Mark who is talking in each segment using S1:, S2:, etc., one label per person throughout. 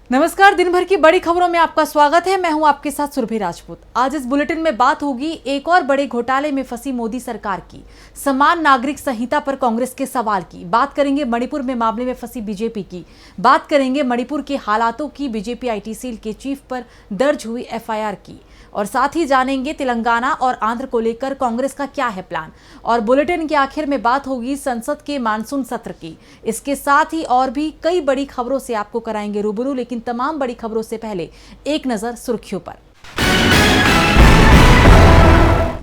S1: नमस्कार, दिन भर की बड़ी खबरों में आपका स्वागत है। मैं हूं आपके साथ सुरभि राजपूत। आज इस बुलेटिन में बात होगी एक और बड़े घोटाले में फंसी मोदी सरकार की, समान नागरिक संहिता पर कांग्रेस के सवाल की। बात करेंगे मणिपुर में मामले में फंसी बीजेपी की। बात करेंगे मणिपुर के हालातों की, बीजेपी आईटी सेल के चीफ पर दर्ज हुई एफआईआर की, और साथ ही जानेंगे तेलंगाना और आंध्र को लेकर कांग्रेस का क्या है प्लान। और बुलेटिन के आखिर में बात होगी संसद के मानसून सत्र की। इसके साथ ही और भी कई बड़ी खबरों से आपको कराएंगे रूबरू, लेकिन तमाम बड़ी खबरों से पहले एक नजर सुर्खियों पर।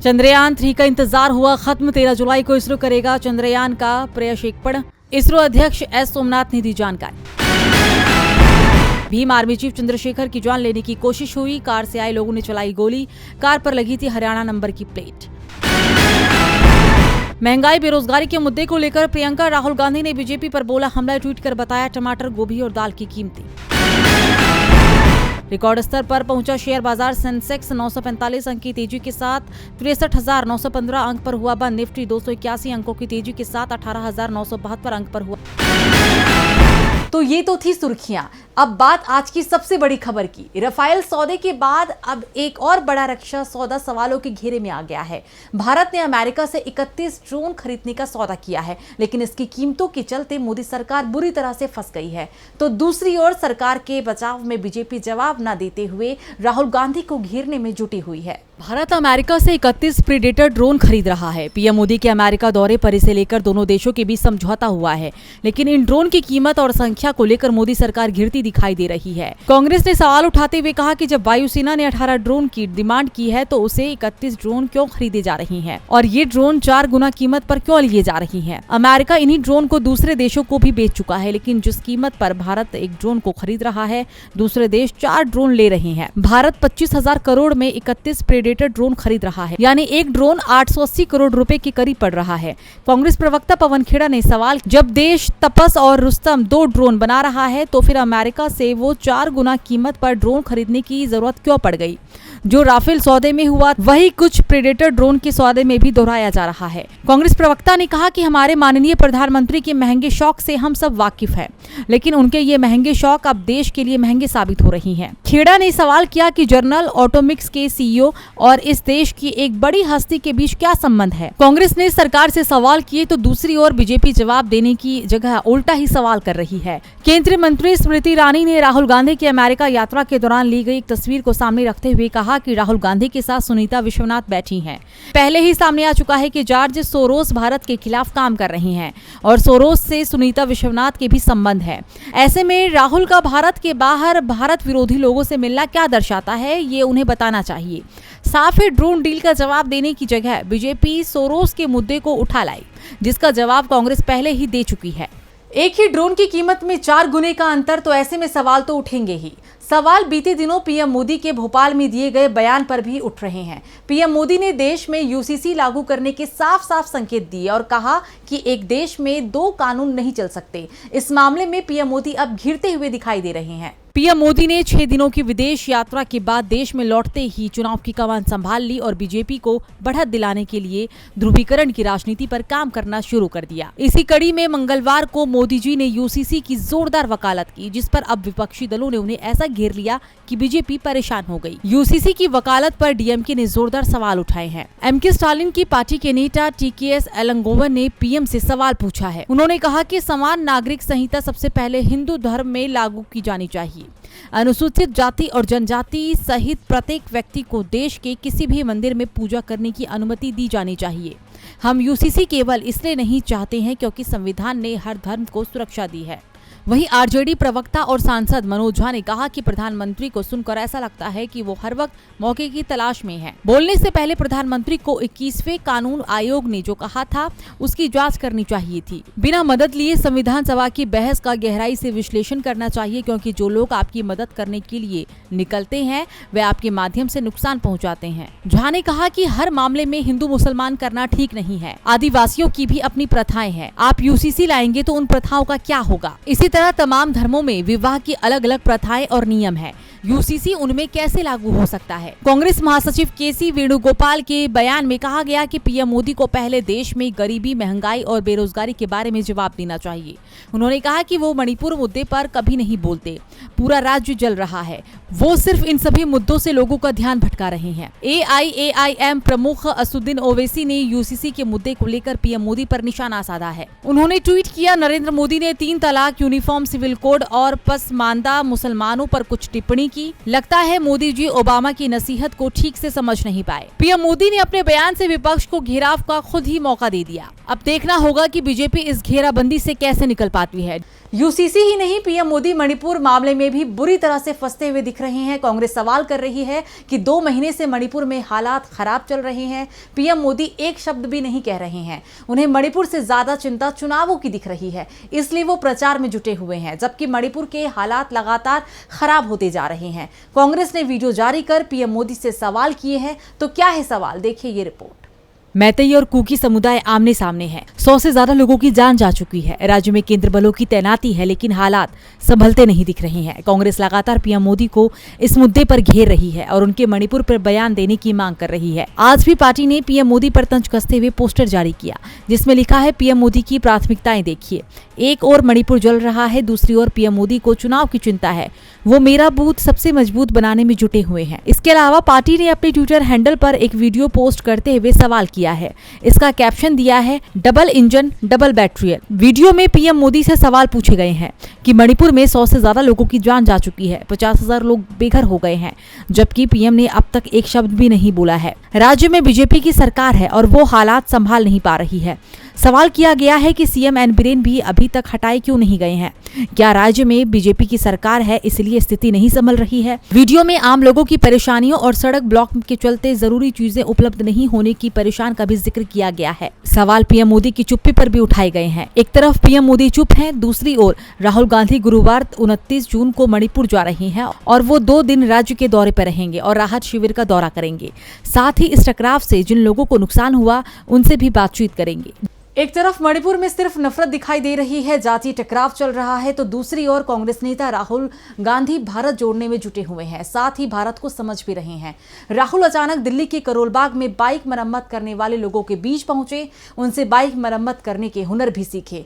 S1: चंद्रयान 3 का इंतजार हुआ खत्म। 13 जुलाई को इसरो करेगा चंद्रयान का प्रक्षेपण। इसरो अध्यक्ष एस सोमनाथ ने दी जानकारी। भीम आर्मी चीफ चंद्रशेखर की जान लेने की कोशिश हुई, कार से आए लोगों ने चलाई गोली, कार पर लगी थी हरियाणा नंबर की प्लेट। महंगाई बेरोजगारी के मुद्दे को लेकर प्रियंका राहुल गांधी ने बीजेपी पर बोला हमला, ट्वीट कर बताया टमाटर, गोभी और दाल की कीमतें। रिकॉर्ड स्तर पर पहुंचा शेयर बाजार, सेंसेक्स 945 अंक की तेजी के साथ 63,915 अंक पर हुआ बंद। निफ्टी 281 अंकों की तेजी के साथ 18,972 अंक पर हुआ। तो ये तो थी सुर्खियां। अब बात आज की सबसे बड़ी खबर की। राफेल सौदे के बाद अब एक और बड़ा रक्षा सौदा सवालों के घेरे में आ गया है। भारत ने अमेरिका से 31 ड्रोन खरीदने का सौदा किया है, लेकिन इसकी कीमतों के चलते मोदी सरकार बुरी तरह से फंस गई है। तो दूसरी ओर सरकार के बचाव में बीजेपी जवाब न देते हुए राहुल गांधी को घेरने में जुटी हुई है। भारत अमेरिका से 31 प्रीडेटर ड्रोन खरीद रहा है। पीएम मोदी के अमेरिका दौरे पर इसे लेकर दोनों देशों के बीच समझौता हुआ है, लेकिन इन ड्रोन की कीमत और संख्या को लेकर मोदी सरकार घिरती दिखाई दे रही है। कांग्रेस ने सवाल उठाते हुए कहा कि जब वायुसेना ने 18 ड्रोन की डिमांड की है तो उसे 31 ड्रोन क्यों खरीदे जा रही हैं, और ये ड्रोन 4 गुना कीमत पर क्यों लिए जा रही हैं। अमेरिका इन्हीं ड्रोन को दूसरे देशों को भी बेच चुका है, लेकिन जिस कीमत पर भारत एक ड्रोन को खरीद रहा है, दूसरे देश 4 ड्रोन ले रहे हैं। भारत 25,000 करोड़ में 31 प्रेडेटर ड्रोन खरीद रहा है, यानी एक ड्रोन 880 करोड़ रुपए के करीब पड़ रहा है। कांग्रेस प्रवक्ता पवन खेड़ा ने सवाल, जब देश तपस और रुस्तम 2 ड्रोन बना रहा है तो फिर अमेरिका से वो 4 गुना कीमत पर ड्रोन खरीदने की जरूरत क्यों पड़ गई। जो राफेल सौदे में हुआ वही कुछ प्रेडेटर ड्रोन के सौदे में भी दोहराया जा रहा है। कांग्रेस प्रवक्ता ने कहा कि हमारे माननीय प्रधानमंत्री के महंगे शौक से हम सब वाकिफ हैं, लेकिन उनके ये महंगे शौक अब देश के लिए महंगे साबित हो रही हैं। खेड़ा ने सवाल किया कि जनरल ऑटोमिक्स के सीईओ और इस देश की एक बड़ी हस्ती के बीच क्या संबंध है। कांग्रेस ने सरकार से सवाल किए तो दूसरी ओर बीजेपी जवाब देने की जगह उल्टा ही सवाल कर रही है। केंद्रीय मंत्री स्मृति ईरानी ने राहुल गांधी की अमेरिका यात्रा के दौरान ली गई एक तस्वीर को सामने रखते हुए कहा कि राहुल गांधी के साथ सुनीता विश्वनाथ बैठी हैं। पहले ही सामने आ चुका है कि जॉर्ज सोरोस भारत के खिलाफ काम कर रही हैं और सोरोस से सुनीता विश्वनाथ के भी संबंध है। ऐसे में राहुल का भारत के बाहर भारत विरोधी लोगों से मिलना क्या दर्शाता है, ये उन्हें बताना चाहिए। साफ ही ड्रोन डील का जवाब देने की जगह बीजेपी सोरोस के मुद्दे को उठा लाई, जिसका जवाब कांग्रेस पहले ही दे चुकी है। एक ही ड्रोन की कीमत में 4 गुने का अंतर, तो ऐसे में सवाल तो उठेंगे ही। सवाल बीते दिनों पीएम मोदी के भोपाल में दिए गए बयान पर भी उठ रहे हैं। पीएम मोदी ने देश में यूसीसी लागू करने के साफ साफ संकेत दिए और कहा कि एक देश में 2 कानून नहीं चल सकते। इस मामले में पीएम मोदी अब घिरते हुए दिखाई दे रहे हैं। पीएम मोदी ने 6 दिनों की विदेश यात्रा के बाद देश में लौटते ही चुनाव की कमान संभाल ली और बीजेपी को बढ़त दिलाने के लिए ध्रुवीकरण की राजनीति पर काम करना शुरू कर दिया। इसी कड़ी में मंगलवार को मोदी जी ने यूसीसी की जोरदार वकालत की, जिस पर अब विपक्षी दलों ने उन्हें ऐसा घेर लिया कि बीजेपी परेशान हो गई। यूसीसी की वकालत पर डीएमके ने जोरदार सवाल उठाए हैं। एमके स्टालिन की पार्टी के नेता टीकेएस एलंगोवन ने पीएम से सवाल पूछा है। उन्होंने कहा कि समान नागरिक संहिता सबसे पहले हिंदू धर्म में लागू की जानी चाहिए। अनुसूचित जाति और जनजाति सहित प्रत्येक व्यक्ति को देश के किसी भी मंदिर में पूजा करने की अनुमति दी जानी चाहिए। हम यूसीसी केवल इसलिए नहीं चाहते हैं क्योंकि संविधान ने हर धर्म को सुरक्षा दी है। वहीं आरजेडी प्रवक्ता और सांसद मनोज झा ने कहा कि प्रधानमंत्री को सुनकर ऐसा लगता है कि वो हर वक्त मौके की तलाश में हैं। बोलने से पहले प्रधानमंत्री को 21वें कानून आयोग ने जो कहा था उसकी जांच करनी चाहिए थी। बिना मदद लिए संविधान सभा की बहस का गहराई से विश्लेषण करना चाहिए, क्योंकि जो लोग आपकी मदद करने के लिए निकलते हैं वे आपके माध्यम से नुकसान पहुँचाते हैं। झा ने कहा कि हर मामले में हिंदू मुसलमान करना ठीक नहीं है। आदिवासियों की भी अपनी प्रथाएं हैं। आप यूसीसी लाएंगे तो उन प्रथाओं का क्या होगा। इसी तरह तमाम धर्मों में विवाह की अलग अलग प्रथाएं और नियम है। यूसीसी उनमें कैसे लागू हो सकता है? कांग्रेस महासचिव केसी वेणुगोपाल के बयान में कहा गया कि पीएम मोदी को पहले देश में गरीबी, महंगाई और बेरोजगारी के बारे में जवाब देना चाहिए। उन्होंने कहा कि वो मणिपुर मुद्दे पर कभी नहीं बोलते। पूरा राज्य जल रहा है, वो सिर्फ इन सभी मुद्दों से लोगों का ध्यान भटका रहे हैं। AIAIM प्रमुख असुद्दीन ओवैसी ने यूसीसी के मुद्दे को लेकर पीएम मोदी पर निशाना साधा है। उन्होंने ट्वीट किया, नरेंद्र मोदी ने 3 तलाक, यूनिफॉर्म सिविल कोड और पसमानदा मुसलमानों पर कुछ टिप्पणी की। लगता है मोदी जी ओबामा की नसीहत को ठीक से समझ नहीं पाए। पीएम मोदी ने अपने बयान से विपक्ष को घेराव का खुद ही मौका दे दिया। अब देखना होगा कि बीजेपी इस घेराबंदी से कैसे निकल पाती है। यूसीसी ही नहीं, पीएम मोदी मणिपुर मामले में भी बुरी तरह से फंसते हुए दिख रहे हैं। कांग्रेस सवाल कर रही है कि 2 महीने से मणिपुर में हालात खराब चल रहे हैं, पीएम मोदी एक शब्द भी नहीं कह रहे हैं। उन्हें मणिपुर से ज्यादा चिंता चुनावों की दिख रही है, इसलिए वो प्रचार में जुटे हुए हैं, जबकि मणिपुर के हालात लगातार खराब होते जा रहे हैं। कांग्रेस ने वीडियो जारी कर पीएम मोदी से सवाल किए हैं। तो क्या है सवाल, देखिए ये रिपोर्ट। मैतेई और कुकी समुदाय आमने सामने हैं। 100 से ज्यादा लोगों की जान जा चुकी है। राज्य में केंद्र बलों की तैनाती है, लेकिन हालात संभलते नहीं दिख रहे हैं। कांग्रेस लगातार पीएम मोदी को इस मुद्दे पर घेर रही है और उनके मणिपुर पर बयान देने की मांग कर रही है। आज भी पार्टी ने पीएम मोदी पर तंज कसते हुए पोस्टर जारी किया, जिसमें लिखा है, पीएम मोदी की प्राथमिकताएं देखिए। एक ओर मणिपुर जल रहा है, दूसरी ओर पीएम मोदी को चुनाव की चिंता है। वो मेरा बूथ सबसे मजबूत बनाने में जुटे हुए हैं। इसके अलावा पार्टी ने अपने ट्विटर हैंडल पर एक वीडियो पोस्ट करते हुए सवाल किया है। इसका कैप्शन दिया है, double engine double battery. Video में पीएम मोदी से सवाल पूछे गए हैं कि मणिपुर में 100 से ज्यादा लोगों की जान जा चुकी है, 50,000 लोग बेघर हो गए हैं, जबकि पीएम ने अब तक एक शब्द भी नहीं बोला है। राज्य में बीजेपी की सरकार है और वो हालात संभाल नहीं पा रही है। सवाल किया गया है कि सीएम एन बिरेन भी अभी तक हटाए क्यों नहीं गए हैं? क्या राज्य में बीजेपी की सरकार है इसलिए स्थिति नहीं संभल रही है? वीडियो में आम लोगों की परेशानियों और सड़क ब्लॉक के चलते जरूरी चीजें उपलब्ध नहीं होने की परेशान का भी जिक्र किया गया है। सवाल पीएम मोदी की चुप्पी पर भी उठाए गए हैं। एक तरफ पीएम मोदी चुप हैं, दूसरी ओर राहुल गांधी गुरुवार 29 जून को मणिपुर जा रहे हैं और वो 2 दिन राज्य के दौरे पर रहेंगे और राहत शिविर का दौरा करेंगे। साथ ही इस टकराव से जिन लोगों को नुकसान हुआ उनसे भी बातचीत करेंगे। एक तरफ मणिपुर में सिर्फ नफरत दिखाई दे रही है, जातीय टकराव चल रहा है, तो दूसरी ओर कांग्रेस नेता राहुल गांधी भारत जोड़ने में जुटे हुए हैं, साथ ही भारत को समझ भी रहे हैं। राहुल अचानक दिल्ली के करोल बाग में बाइक मरम्मत करने वाले लोगों के बीच पहुंचे, उनसे बाइक मरम्मत करने के हुनर भी सीखे।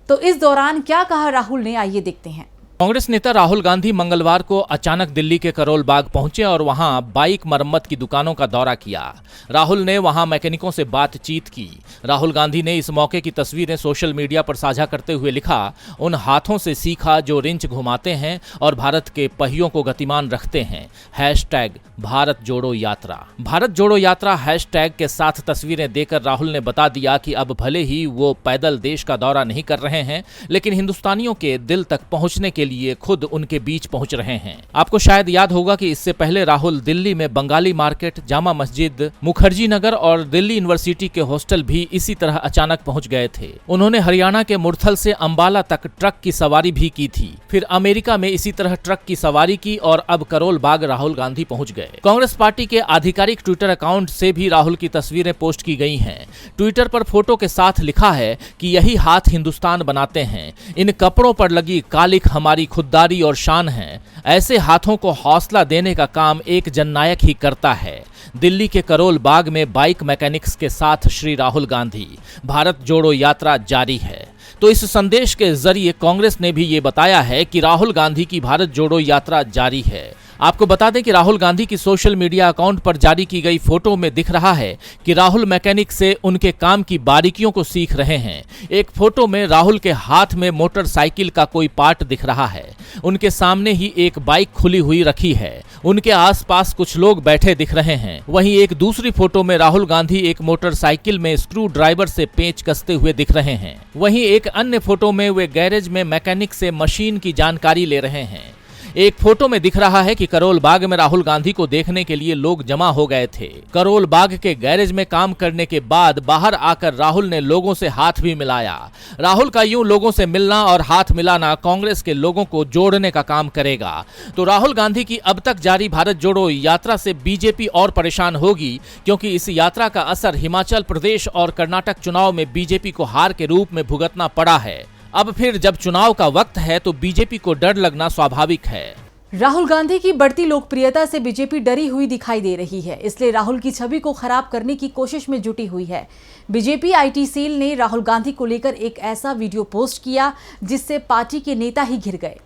S1: तो इस दौरान क्या कहा राहुल ने, आइए देखते हैं।
S2: कांग्रेस नेता राहुल गांधी मंगलवार को अचानक दिल्ली के करोल बाग पहुंचे और वहां बाइक मरम्मत की दुकानों का दौरा किया। राहुल ने वहां मैकेनिकों से बातचीत की। राहुल गांधी ने इस मौके की तस्वीरें सोशल मीडिया पर साझा करते हुए लिखा, उन हाथों से सीखा जो रिंच घुमाते हैं और भारत के पहियों को गतिमान रखते हैं। हैशटैग भारत जोड़ो यात्रा। भारत जोड़ो यात्रा हैशटैग के साथ तस्वीरें देकर राहुल ने बता दिया कि अब भले ही वो पैदल देश का दौरा नहीं कर रहे हैं, लेकिन हिंदुस्तानियों के दिल तक पहुंचने के लिए खुद उनके बीच पहुंच रहे हैं। आपको शायद याद होगा कि इससे पहले राहुल दिल्ली में बंगाली मार्केट, जामा मस्जिद, मुखर्जी नगर और दिल्ली यूनिवर्सिटी के हॉस्टल भी इसी तरह अचानक पहुंच गए थे। उन्होंने हरियाणा के मुरथल से अंबाला तक ट्रक की सवारी भी की थी, फिर अमेरिका में इसी तरह ट्रक की सवारी की और अब करोल बाग राहुल गांधी पहुंच गए। कांग्रेस पार्टी के आधिकारिक ट्विटर अकाउंट से भी राहुल की तस्वीरें पोस्ट की गई हैं। ट्विटर पर फोटो के साथ लिखा है कि यही हाथ हिंदुस्तान बनाते हैं, इन कपड़ों पर लगी कालिख हमारी खुददारी और शान है। ऐसे हाथों को हौसला देने का काम एक जननायक ही करता है। दिल्ली के करोल बाग में बाइक मैकेनिक्स के साथ श्री राहुल गांधी। भारत जोड़ो यात्रा जारी है। तो इस संदेश के जरिए कांग्रेस ने भी ये बताया है कि राहुल गांधी की भारत जोड़ो यात्रा जारी है। आपको बता दें कि राहुल गांधी की सोशल मीडिया अकाउंट पर जारी की गई फोटो में दिख रहा है कि राहुल मैकेनिक से उनके काम की बारीकियों को सीख रहे हैं। एक फोटो में राहुल के हाथ में मोटरसाइकिल का कोई पार्ट दिख रहा है। उनके सामने ही एक बाइक खुली हुई रखी है। उनके आसपास कुछ लोग बैठे दिख रहे हैं। वहीं एक दूसरी फोटो में राहुल गांधी एक मोटरसाइकिल में स्क्रू ड्राइवर से पेंच कसते हुए दिख रहे हैं। वहीं एक अन्य फोटो में वे गैरेज में मैकेनिक से मशीन की जानकारी ले रहे हैं। एक फोटो में दिख रहा है कि करोल बाग में राहुल गांधी को देखने के लिए लोग जमा हो गए थे। करोल बाग के गैरेज में काम करने के बाद बाहर आकर राहुल ने लोगों से हाथ भी मिलाया। राहुल का यूं लोगों से मिलना और हाथ मिलाना कांग्रेस के लोगों को जोड़ने का काम करेगा। तो राहुल गांधी की अब तक जारी भारत जोड़ो यात्रा से बीजेपी और परेशान होगी, क्योंकि इस यात्रा का असर हिमाचल प्रदेश और कर्नाटक चुनाव में बीजेपी को हार के रूप में भुगतना पड़ा है। अब फिर जब चुनाव का वक्त है तो बीजेपी को डर लगना स्वाभाविक है।
S1: राहुल गांधी की बढ़ती लोकप्रियता से बीजेपी डरी हुई दिखाई दे रही है, इसलिए राहुल की छवि को खराब करने की कोशिश में जुटी हुई है। बीजेपी आईटी सेल ने राहुल गांधी को लेकर एक ऐसा वीडियो पोस्ट किया जिससे पार्टी के नेता ही घिर गए।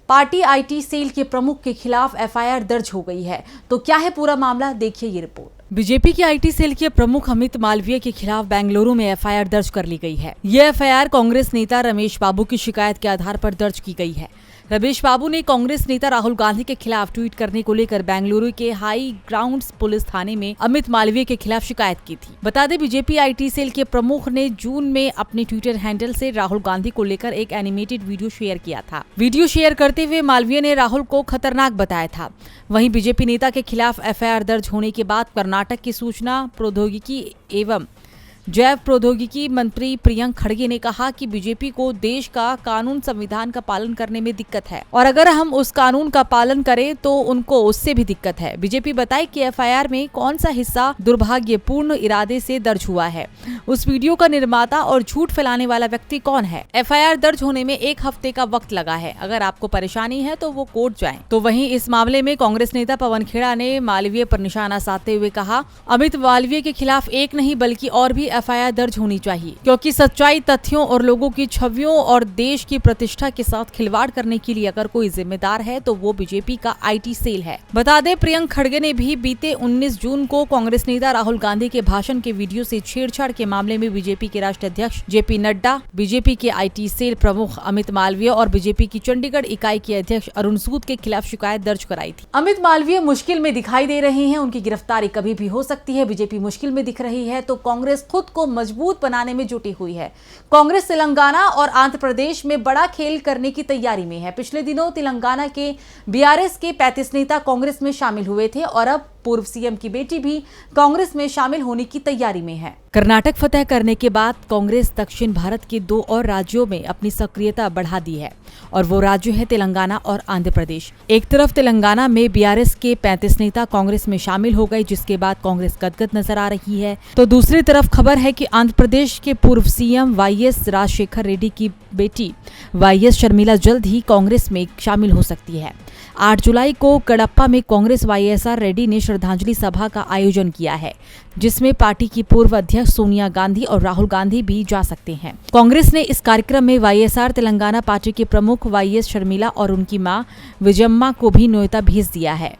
S1: पार्टी आईटी सेल के प्रमुख के खिलाफ एफआईआर दर्ज हो गई है। तो क्या है पूरा मामला, देखिए ये रिपोर्ट। बीजेपी के आईटी सेल के प्रमुख अमित मालवीय के खिलाफ बेंगलुरु में एफआईआर दर्ज कर ली गई है। यह एफआईआर कांग्रेस नेता रमेश बाबू की शिकायत के आधार पर दर्ज की गई है। रमेश बाबू ने कांग्रेस नेता राहुल गांधी के खिलाफ ट्वीट करने को लेकर बेंगलुरु के हाई ग्राउंड्स पुलिस थाने में अमित मालवीय के खिलाफ शिकायत की थी। बता दें, बीजेपी आईटी सेल के प्रमुख ने जून में अपने ट्विटर हैंडल से राहुल गांधी को लेकर एक एनिमेटेड वीडियो शेयर किया था। वीडियो शेयर करते हुए मालवीय ने राहुल को खतरनाक बताया था। वहीं बीजेपी नेता के खिलाफ एफआईआर दर्ज होने के बाद कर्नाटक की सूचना प्रौद्योगिकी एवं जैव प्रौद्योगिकी मंत्री प्रियंक खड़गे ने कहा कि बीजेपी को देश का कानून संविधान का पालन करने में दिक्कत है और अगर हम उस कानून का पालन करें तो उनको उससे भी दिक्कत है। बीजेपी बताए कि एफआईआर में कौन सा हिस्सा दुर्भाग्यपूर्ण इरादे से दर्ज हुआ है, उस वीडियो का निर्माता और झूठ फैलाने वाला व्यक्ति कौन है। एफआईआर दर्ज होने में 1 हफ्ते का वक्त लगा है। अगर आपको परेशानी है तो वो कोर्ट जाएं। तो वहीं इस मामले में कांग्रेस नेता पवन खेड़ा ने मालवीय पर निशाना साधते हुए कहा, अमित मालवीय के खिलाफ एक नहीं बल्कि और भी एफआईआर दर्ज होनी चाहिए, क्योंकि सच्चाई, तथ्यों और लोगों की छवियों और देश की प्रतिष्ठा के साथ खिलवाड़ करने के लिए अगर कोई जिम्मेदार है तो वो बीजेपी का आईटी सेल है। बता दें, प्रियंक खड़गे ने भी बीते 19 जून को कांग्रेस नेता राहुल गांधी के भाषण के वीडियो से छेड़छाड़ के मामले में बीजेपी के राष्ट्रीय अध्यक्ष जेपी नड्डा, बीजेपी के आईटी सेल प्रमुख अमित मालवीय और बीजेपी की चंडीगढ़ इकाई के अध्यक्ष अरुण सूद के खिलाफ शिकायत दर्ज कराई थी। अमित मालवीय मुश्किल में दिखाई दे रहे हैं, उनकी गिरफ्तारी कभी भी हो सकती है। बीजेपी मुश्किल में दिख रही है तो कांग्रेस खुद को मजबूत बनाने में जुटी हुई है। कांग्रेस तेलंगाना और आंध्र प्रदेश में बड़ा खेल करने की तैयारी में है। पिछले दिनों तेलंगाना के बीआरएस के 35 नेता कांग्रेस में शामिल हुए थे और अब पूर्व सीएम की बेटी भी कांग्रेस में शामिल होने की तैयारी में है। कर्नाटक फतह करने के बाद कांग्रेस दक्षिण भारत के 2 और राज्यों में अपनी सक्रियता बढ़ा दी है और वो राज्य है तेलंगाना और आंध्र प्रदेश। एक तरफ तेलंगाना में बीआरएस के 35 नेता कांग्रेस में शामिल हो गए, जिसके बाद कांग्रेस गदगद नजर आ रही है। तो दूसरी तरफ खबर है कि आंध्र प्रदेश के पूर्व सीएम वाईएस राजशेखर रेड्डी की बेटी वाईएस शर्मिला जल्द ही कांग्रेस में शामिल हो सकती है। 8 जुलाई को कडप्पा में कांग्रेस वाईएसआर रेड्डी ने श्रद्धांजलि सभा का आयोजन किया है, जिसमें पार्टी की पूर्व अध्यक्ष सोनिया गांधी और राहुल गांधी भी जा सकते हैं। कांग्रेस ने इस कार्यक्रम में वाईएसआर तेलंगाना पार्टी के प्रमुख वाईएस शर्मिला और उनकी मां विजयम्मा को भी न्योता भेज दिया है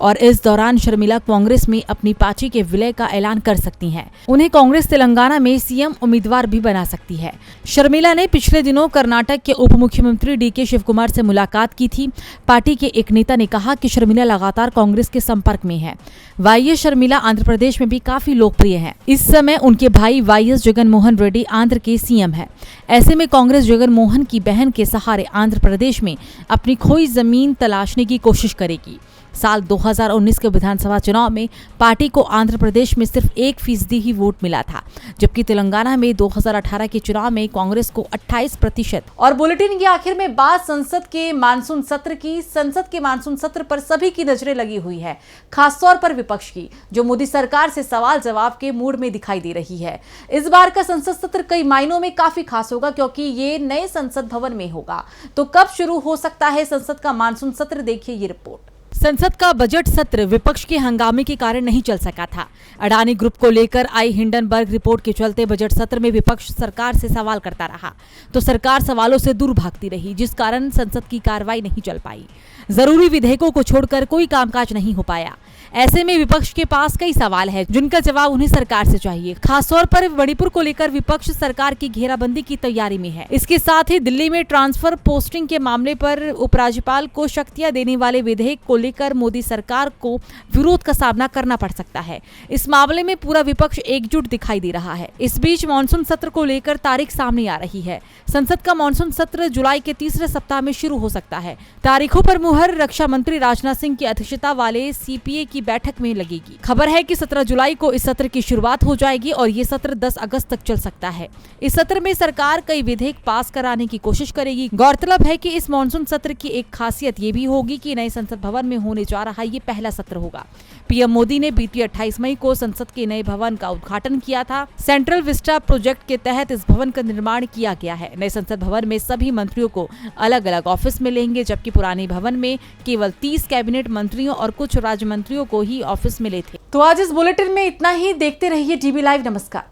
S1: और इस दौरान शर्मिला कांग्रेस में अपनी पार्टी के विलय का ऐलान कर सकती हैं। उन्हें कांग्रेस तेलंगाना में सीएम उम्मीदवार भी बना सकती है। शर्मिला ने पिछले दिनों कर्नाटक के उप मुख्यमंत्री डीके शिवकुमार से मुलाकात की थी। पार्टी के एक नेता ने कहा कि शर्मिला लगातार कांग्रेस के संपर्क में है। वाईएस शर्मिला आंध्र प्रदेश में भी काफी लोकप्रिय है। इस समय उनके भाई वाईएस जगन मोहन रेड्डी आंध्र के सीएम है। ऐसे में कांग्रेस जगन मोहन की बहन के सहारे आंध्र प्रदेश में अपनी खोई जमीन तलाशने की कोशिश करेगी। साल 2019 के विधानसभा चुनाव में पार्टी को आंध्र प्रदेश में सिर्फ 1% ही वोट मिला था, जबकि तेलंगाना में 2018 के चुनाव में कांग्रेस को 28%। और बुलेटिन के आखिर में बात संसद के मानसून सत्र की। संसद के मानसून सत्र पर सभी की नजरें लगी हुई है, खासतौर पर विपक्ष की, जो मोदी सरकार से सवाल जवाब के मूड में दिखाई दे रही है। इस बार का संसद सत्र कई मायनों में काफी खास होगा, क्योंकि ये नए संसद भवन में होगा। तो कब शुरू हो सकता है संसद का मानसून सत्र, देखिए ये रिपोर्ट। संसद का बजट सत्र विपक्ष के हंगामे के कारण नहीं चल सका था। अडानी ग्रुप को लेकर आई हिंडनबर्ग रिपोर्ट के चलते बजट सत्र में विपक्ष सरकार से सवाल करता रहा, तो सरकार सवालों से दूर भागती रही, जिस कारण संसद की कार्रवाई नहीं चल पाई। जरूरी विधेयकों को छोड़कर कोई कामकाज नहीं हो पाया। ऐसे में विपक्ष के पास कई सवाल है, जिनका जवाब उन्हें सरकार से चाहिए। खासतौर पर मणिपुर को लेकर विपक्ष सरकार की घेराबंदी की तैयारी में है। इसके साथ ही दिल्ली में ट्रांसफर पोस्टिंग के मामले पर उपराज्यपाल को शक्तियां देने वाले विधेयक को लेकर मोदी सरकार को विरोध का सामना करना पड़ सकता है। इस मामले में पूरा विपक्ष एकजुट दिखाई दे रहा है। इस बीच मानसून सत्र को लेकर तारीख सामने आ रही है। संसद का मानसून सत्र जुलाई के तीसरे सप्ताह में शुरू हो सकता है। तारीखों पर मुहर रक्षा मंत्री राजनाथ सिंह की अध्यक्षता वाले सीपीए की बैठक में लगेगी। खबर है कि 17 जुलाई को इस सत्र की शुरुआत हो जाएगी और ये सत्र 10 अगस्त तक चल सकता है। इस सत्र में सरकार कई विधेयक पास कराने की कोशिश करेगी। गौरतलब है कि इस मॉनसून सत्र की एक खासियत ये भी होगी कि नए संसद भवन में होने जा रहा ये पहला सत्र होगा। पीएम मोदी ने बीती 28 मई को संसद के नए भवन का उद्घाटन किया था। सेंट्रल विस्टा प्रोजेक्ट के तहत इस भवन का निर्माण किया गया है। नए संसद भवन में सभी मंत्रियों को अलग अलग ऑफिस मिलेंगे, जबकि पुराने भवन में केवल 30 कैबिनेट मंत्रियों और कुछ राज्य मंत्रियों को ही ऑफिस मिले थे। तो आज इस बुलेटिन में इतना ही। देखते रहिए डीबी लाइव। नमस्कार।